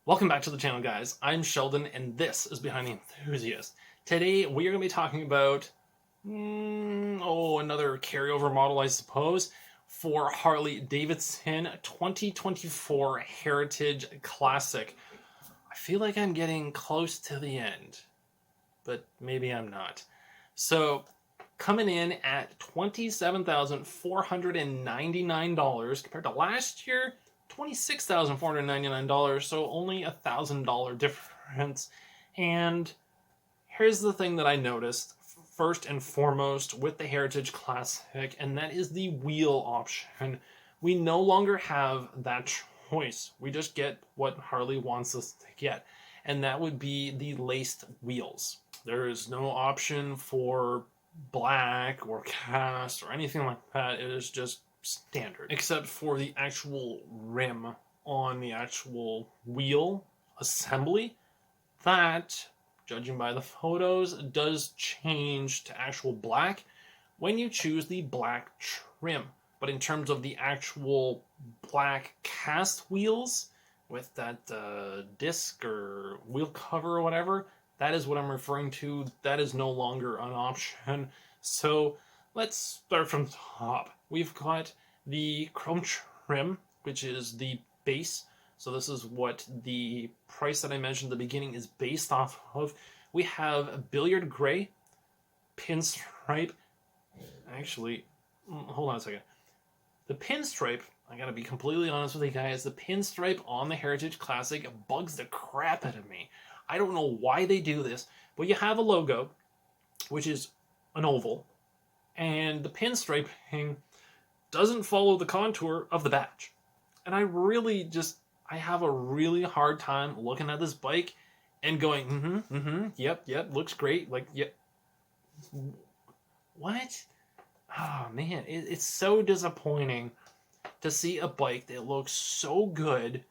Welcome back to the channel, guys. I'm Sheldon, and this is Behind the Enthusiast. Today, we are going to be talking about, another carryover model, I suppose, for Harley-Davidson 2024 Heritage Classic. I feel like I'm getting close to the end, but maybe I'm not. So, coming in at $27,499 compared to last year, $26,499, so only $1,000 difference. And here's the thing that I noticed first and foremost with the Heritage Classic, and that is the wheel option. We no longer have that choice. We just get what Harley wants us to get, and that would be the laced wheels. There is no option for black or cast or anything like that. It is just standard, except for the actual rim on the actual wheel assembly. That, judging by the photos, does change to actual black when you choose the black trim. But in terms of the actual black cast wheels with that disc or wheel cover or whatever, that is what I'm referring to. That is no longer an option. So let's start from the top. We've got the chrome trim, which is the base. So this is what the price that I mentioned at the beginning is based off of. We have billiard gray, pinstripe. Actually, hold on a second. The pinstripe, I gotta be completely honest with you guys, the pinstripe on the Heritage Classic bugs the crap out of me. I don't know why they do this, but you have a logo, which is an oval, and the pinstriping doesn't follow the contour of the badge. And I have a really hard time looking at this bike and going, yep, looks great. Like, yep. What? Oh, man, it's so disappointing to see a bike that looks so good,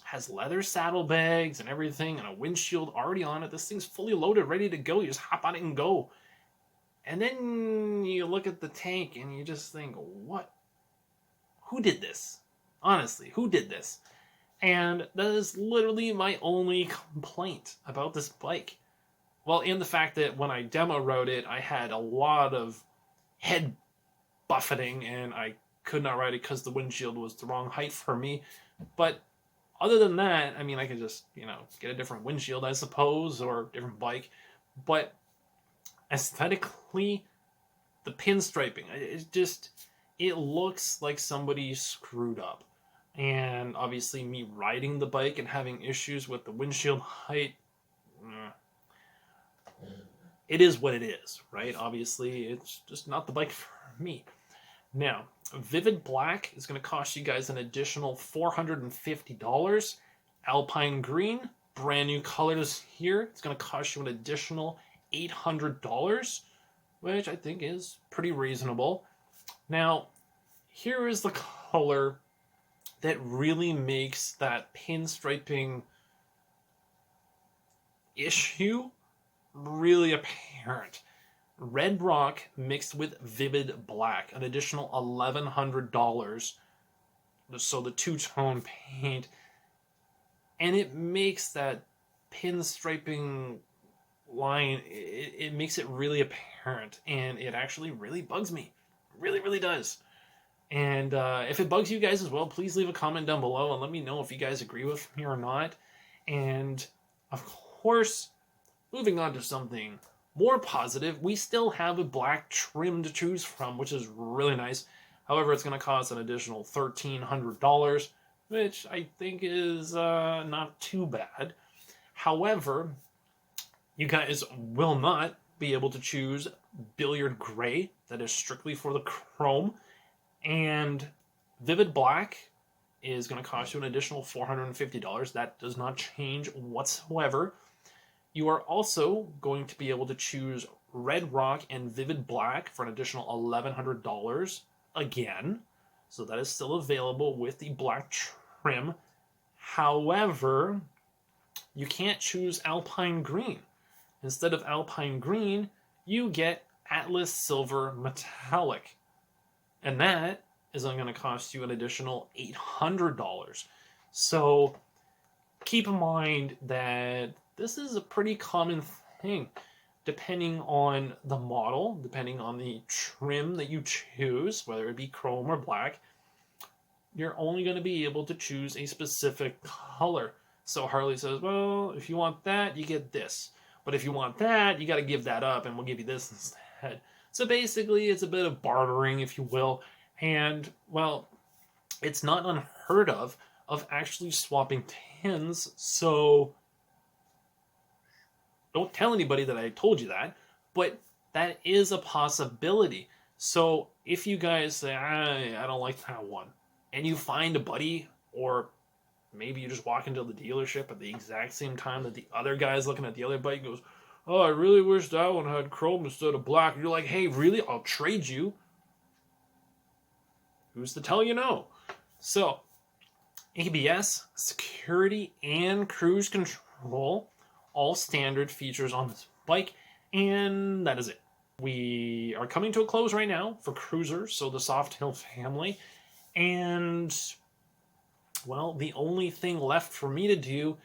has leather saddlebags and everything, and a windshield already on it. This thing's fully loaded, ready to go. You just hop on it and go. And then you look at the tank and you just think, what? Who did this? Honestly, who did this? And that is literally my only complaint about this bike. Well, and the fact that when I demo rode it, I had a lot of head buffeting and I could not ride it because the windshield was the wrong height for me. But other than that, I mean, I could just, get a different windshield, I suppose, or different bike. But aesthetically, the pinstriping, it looks like somebody screwed up. And obviously me riding the bike and having issues with the windshield height, it is what it is, right? Obviously, it's just not the bike for me. Now, Vivid Black is going to cost you guys an additional $450. Alpine Green, brand new colors here. It's going to cost you an additional $800, which I think is pretty reasonable. Now, here is the color that really makes that pinstriping issue really apparent. Red Rock mixed with Vivid Black, an additional $1,100. So the two-tone paint. And it makes that pinstriping line, it makes it really apparent. And it actually really bugs me. Really, really does. And if it bugs you guys as well, please leave a comment down below and let me know if you guys agree with me or not. And, of course, moving on to something more positive, we still have a black trim to choose from, which is really nice. However, it's going to cost an additional $1,300, which I think is not too bad. However, you guys will not be able to choose Billiard Gray. That is strictly for the chrome. And Vivid Black is going to cost you an additional $450. That does not change whatsoever. You are also going to be able to choose Red Rock and Vivid Black for an additional $1,100 again. So that is still available with the black trim. However, you can't choose Alpine Green. Instead of Alpine Green, you get Atlas Silver Metallic. And that is only going to cost you an additional $800. So keep in mind that this is a pretty common thing. Depending on the model, depending on the trim that you choose, whether it be chrome or black, you're only going to be able to choose a specific color. So Harley says, well, if you want that, you get this. But if you want that, you got to give that up, and we'll give you this instead. So basically, it's a bit of bartering, if you will. And, well, it's not unheard of actually swapping tins. So don't tell anybody that I told you that, but that is a possibility. So if you guys say, I don't like that one, and you find a buddy, or maybe you just walk into the dealership at the exact same time that the other guy's looking at the other bike, goes, oh, I really wish that one had chrome instead of black. And you're like, hey, really? I'll trade you. Who's to tell you no? So, ABS, security, and cruise control, all standard features on this bike, and that is it. We are coming to a close right now for cruisers, so the Softail family, and, well, the only thing left for me to do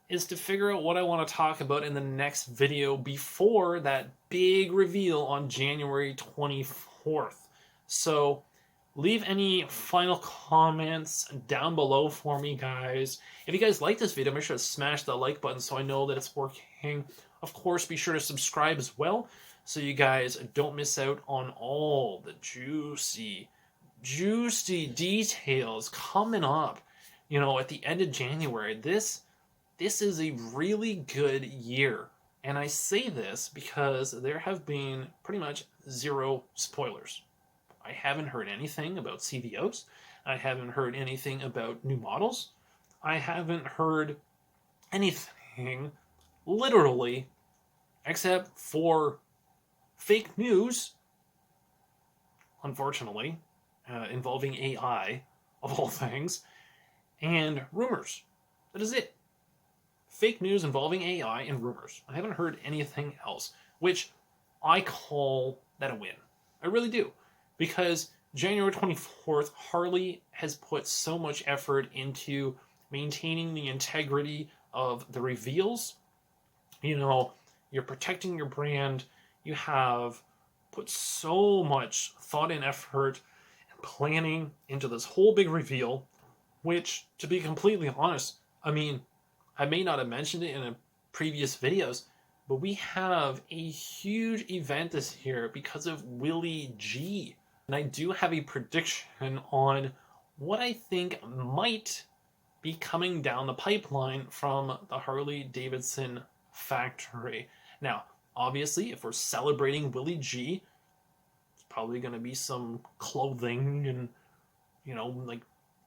is to figure out what I want to talk about in the next video before that big reveal on January 24th. So leave any final comments down below for me, guys. If you guys like this video, make sure to smash the like button so I know that it's working. Of course, be sure to subscribe as well so you guys don't miss out on all the juicy details coming up, you know, at the end of January. This is a really good year. And I say this because there have been pretty much zero spoilers. I haven't heard anything about CVOs. I haven't heard anything about new models. I haven't heard anything, literally, except for fake news, unfortunately, involving AI, of all things, and rumors. That is it. Fake news involving AI and rumors. I haven't heard anything else, which I call that a win. I really do. Because January 24th, Harley has put so much effort into maintaining the integrity of the reveals. You know, you're protecting your brand. You have put so much thought and effort and planning into this whole big reveal, which, to be completely honest, I mean, I may not have mentioned it in a previous videos, but we have a huge event this year because of Willie G. And I do have a prediction on what I think might be coming down the pipeline from the Harley-Davidson factory. Now, obviously, if we're celebrating Willie G, it's probably going to be some clothing and, you know, like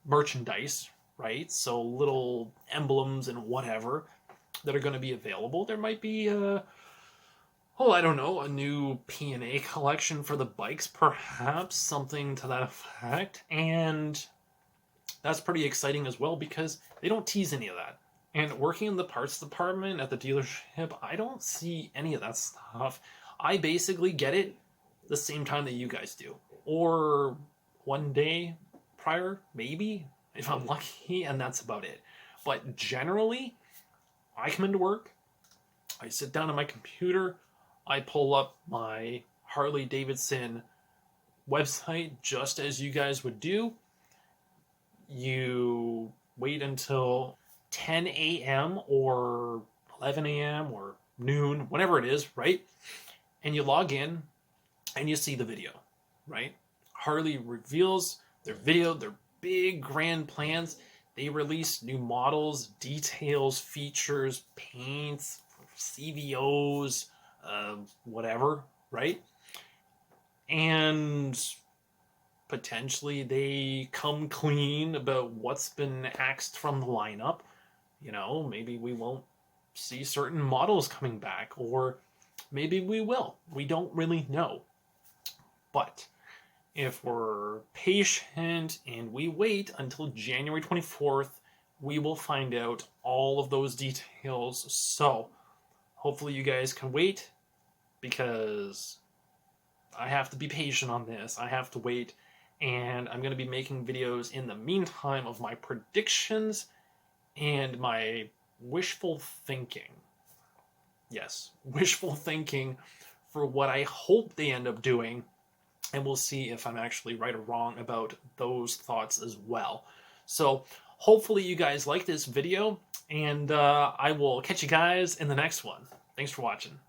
merchandise, right? So little emblems and whatever that are going to be available. There might be, I don't know, a new P&A collection for the bikes, perhaps, something to that effect. And that's pretty exciting as well because they don't tease any of that. And working in the parts department at the dealership, I don't see any of that stuff. I basically get it the same time that you guys do. Or one day prior, maybe, if I'm lucky, and that's about it. But generally, I come into work, I sit down on my computer, I pull up my Harley-Davidson website just as you guys would do. You wait until 10 a.m. or 11 a.m. or noon, whatever it is, right? And you log in and you see the video, right? Harley reveals their video, their big grand plans. They release new models, details, features, paints, CVOs, whatever, right? And potentially they come clean about what's been axed from the lineup. You know, maybe we won't see certain models coming back, or maybe we will. We don't really know. But if we're patient and we wait until January 24th, we will find out all of those details. So hopefully you guys can wait, because I have to be patient on this. I have to wait, and I'm going to be making videos in the meantime of my predictions and my wishful thinking. Yes, wishful thinking for what I hope they end up doing, and we'll see if I'm actually right or wrong about those thoughts as well. So hopefully you guys like this video, and I will catch you guys in the next one. Thanks for watching.